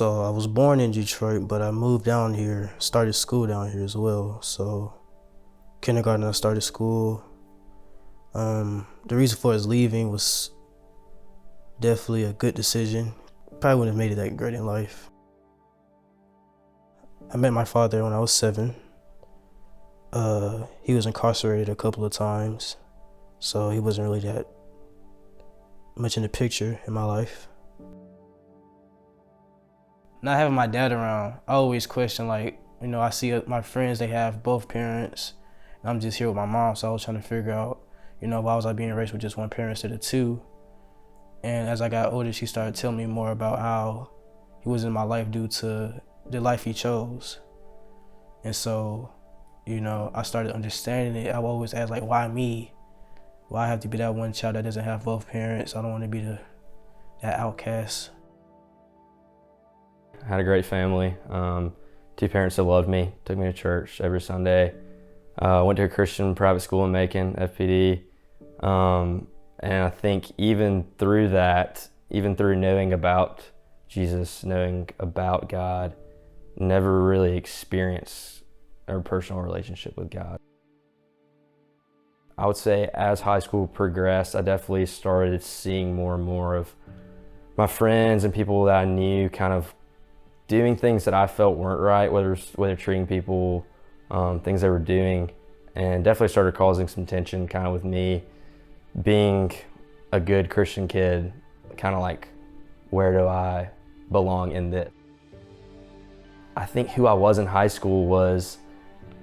So I was born in Detroit, but I moved down here, started school down here as well. So kindergarten, I started school. The reason for us leaving was definitely a good decision. Probably wouldn't have made it that great in life. I met my father when I was 7. He was incarcerated a couple of times, so he wasn't really that much in the picture in my life. Not having my dad around, I always question, I see my friends, they have both parents, and I'm just here with my mom, so I was trying to figure out, why was I being raised with just one parent instead of two? And as I got older, she started telling me more about how he was in my life due to the life he chose. And so, I started understanding it. I would always ask, why me? Why I have to be that one child that doesn't have both parents? I don't want to be that outcast. I had a great family. 2 parents that loved me, took me to church every Sunday. Went to a Christian private school in Macon, FPD. And I think even through that, even through knowing about Jesus, knowing about God, never really experienced a personal relationship with God. I would say as high school progressed, I definitely started seeing more and more of my friends and people that I knew kind of doing things that I felt weren't right, whether treating people, things they were doing, and definitely started causing some tension kind of with me being a good Christian kid, kind of like, where do I belong in this? I think who I was in high school was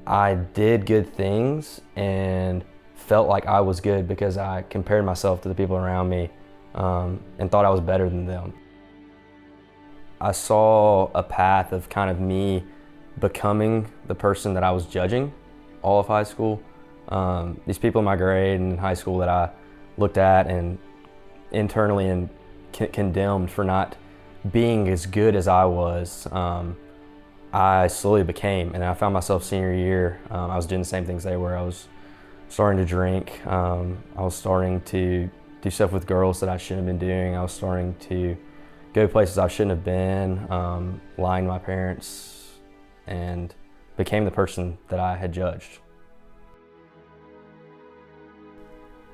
I did good things and felt like I was good because I compared myself to the people around me and thought I was better than them. I saw a path of kind of me becoming the person that I was judging all of high school. These people in my grade and in high school that I looked at and internally and condemned for not being as good as I was, I slowly became, and I found myself senior year, I was doing the same things they were. I was starting to drink, I was starting to do stuff with girls that I shouldn't have been doing, I was starting to go places I shouldn't have been, lying to my parents, and became the person that I had judged.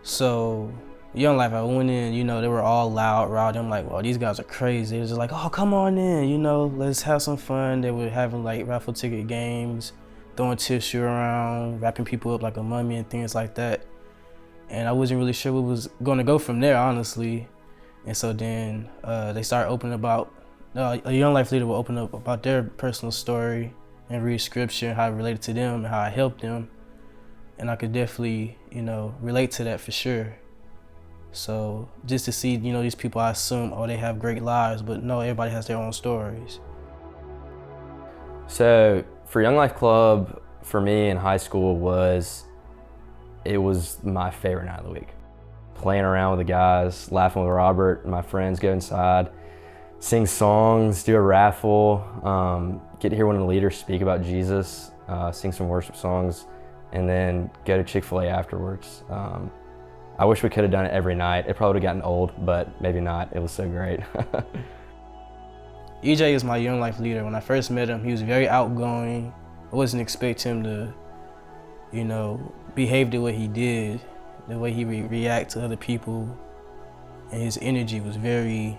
So, Young Life, I went in, they were all loud, rowdy. I'm like, well, these guys are crazy. It was just like, oh, come on in, let's have some fun. They were having raffle ticket games, throwing tissue around, wrapping people up like a mummy and things like that. And I wasn't really sure what was going to go from there, honestly. And so then they started opening about, a Young Life leader will open up about their personal story and read scripture and how it related to them and how I helped them. And I could definitely, relate to that for sure. So just to see, these people, I assume, they have great lives, but no, everybody has their own stories. So for Young Life Club, for me in high school it was my favorite night of the week. Playing around with the guys, laughing with Robert and my friends, go inside, sing songs, do a raffle, get to hear one of the leaders speak about Jesus, sing some worship songs, and then go to Chick-fil-A afterwards. I wish we could have done it every night. It probably would have gotten old, but maybe not. It was so great. EJ is my Young Life leader. When I first met him, he was very outgoing. I wasn't expecting him to, behave the way he did, the way he react to other people, and his energy was very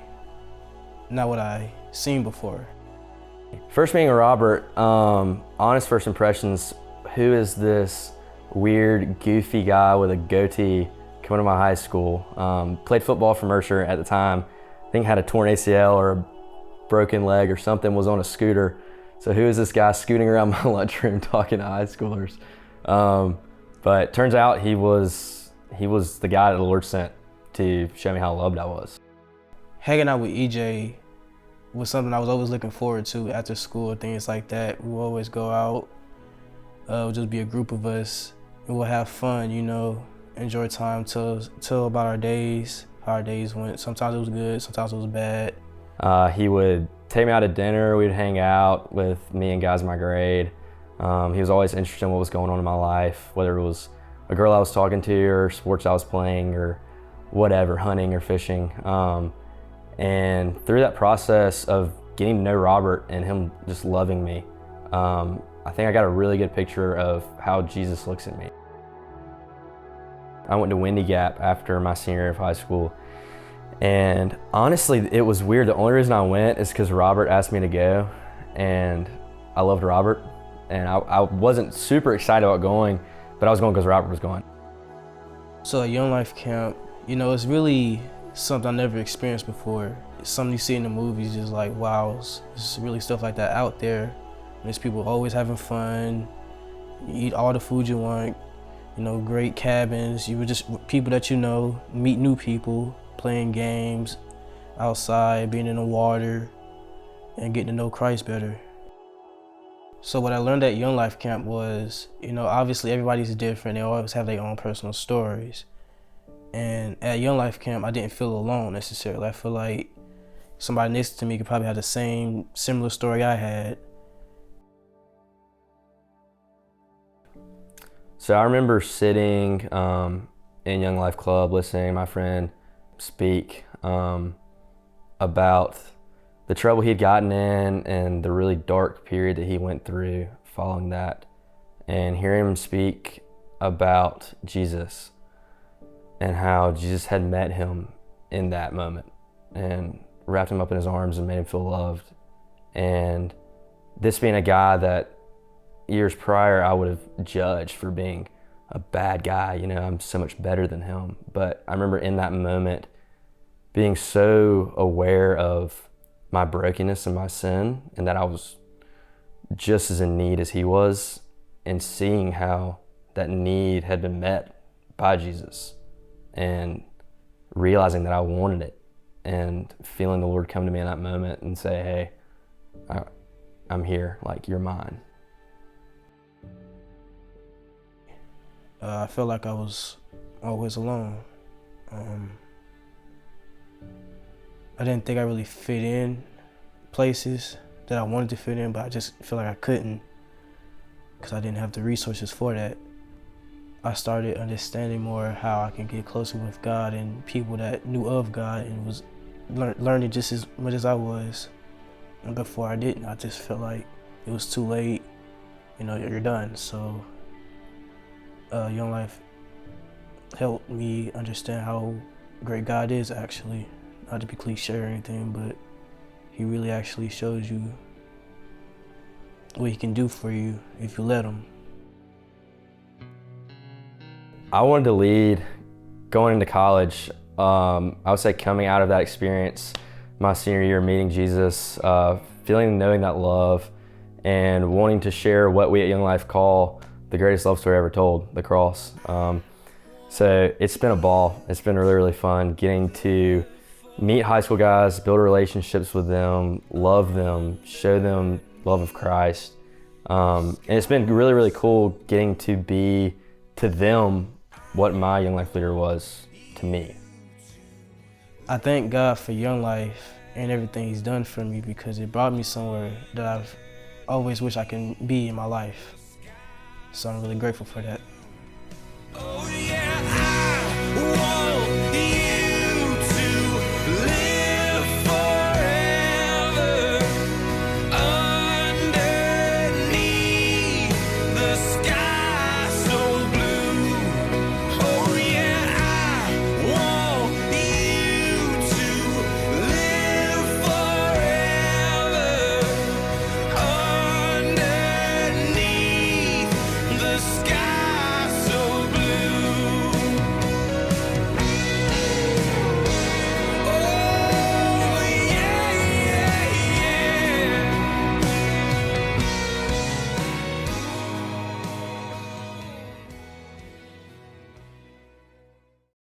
not what I seen before. First meeting with Robert, honest first impressions, who is this weird, goofy guy with a goatee coming to my high scholl? Played football for Mercer at the time. I think had a torn ACL or a broken leg or something, was on a scooter. So who is this guy scooting around my lunchroom talking to high schoolers? But turns out he was the guy that the Lord sent to show me how loved I was. Hanging out with EJ was something I was always looking forward to after school, things like that. We would always go out. It would just be a group of us, and we'll have fun, enjoy time, tell about our days, how our days went. Sometimes it was good, sometimes it was bad. He would take me out to dinner, we'd hang out with me and guys in my grade. He was always interested in what was going on in my life, whether it was a girl I was talking to or sports I was playing or whatever, hunting or fishing. And through that process of getting to know Robert and him just loving me, I think I got a really good picture of how Jesus looks at me. I went to Windy Gap after my senior year of high school, and honestly, it was weird. The only reason I went is because Robert asked me to go, and I loved Robert, and I wasn't super excited about going, but I was going because Robert was going. So at Young Life Camp, you know, it's really something I never experienced before. It's something you see in the movies, just like, wow, it's really stuff like that out there. There's people always having fun. You eat all the food you want, you know, great cabins. You were just people that you know, meet new people, playing games outside, being in the water, and getting to know Christ better. So what I learned at Young Life Camp was, you know, obviously everybody's different. They always have their own personal stories. And at Young Life Camp, I didn't feel alone necessarily. I feel like somebody next to me could probably have the similar story I had. So I remember sitting in Young Life Club listening to my friend speak about the trouble he'd gotten in and the really dark period that he went through following that, and hearing him speak about Jesus and how Jesus had met him in that moment and wrapped him up in his arms and made him feel loved. And this being a guy that years prior I would have judged for being a bad guy, you know, I'm so much better than him. But I remember in that moment being so aware of my brokenness and my sin, and that I was just as in need as he was, and seeing how that need had been met by Jesus, and realizing that I wanted it, and feeling the Lord come to me in that moment and say, hey, I'm here, like, you're mine. I felt like I was always alone. I didn't think I really fit in places that I wanted to fit in, but I just feel like I couldn't because I didn't have the resources for that. I started understanding more how I can get closer with God and people that knew of God and was learning just as much as I was. And before I didn't, I just felt like it was too late, you know, you're done. So Young Life helped me understand how great God is actually. Not to be cliche or anything, but he really actually shows you what he can do for you if you let him. I wanted to lead going into college. I would say coming out of that experience, my senior year, meeting Jesus, feeling and knowing that love, and wanting to share what we at Young Life call the greatest love story ever told, the cross. So it's been a ball. It's been really, really fun getting to meet high school guys, build relationships with them, love them, show them love of Christ. And it's been really, really cool getting to be to them what my Young Life leader was to me. I thank God for Young Life and everything he's done for me because it brought me somewhere that I've always wished I can be in my life. So I'm really grateful for that.